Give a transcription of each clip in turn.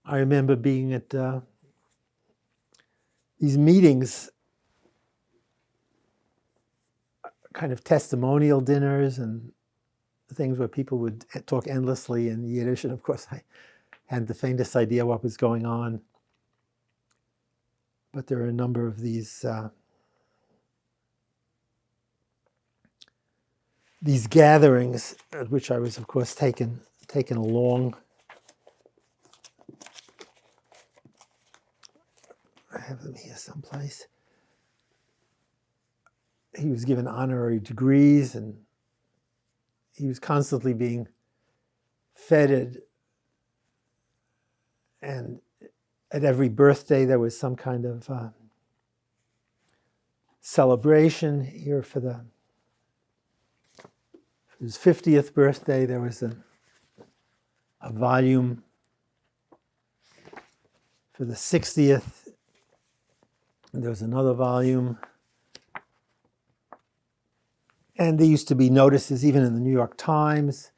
I remember being at these meetings, kind of testimonial dinners and things where people would talk endlessly in Yiddish, and of course I hadn't the faintest idea what was going on. But there are a number of these gatherings at which I was, of course, taken along. I have them here someplace. He was given honorary degrees, and he was constantly being feted. And at every birthday, there was some kind of celebration. Here for his 50th birthday, there was a volume. For the 60th, there was another volume. And there used to be notices, even in the New York Times,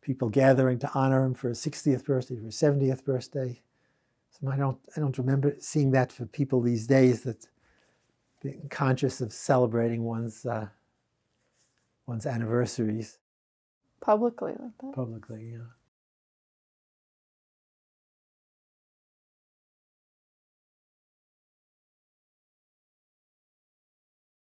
people gathering to honor him for his 60th birthday, for his 70th birthday. So I don't remember seeing that for people these days, that being conscious of celebrating one's anniversaries. Publicly like that? Publicly, yeah.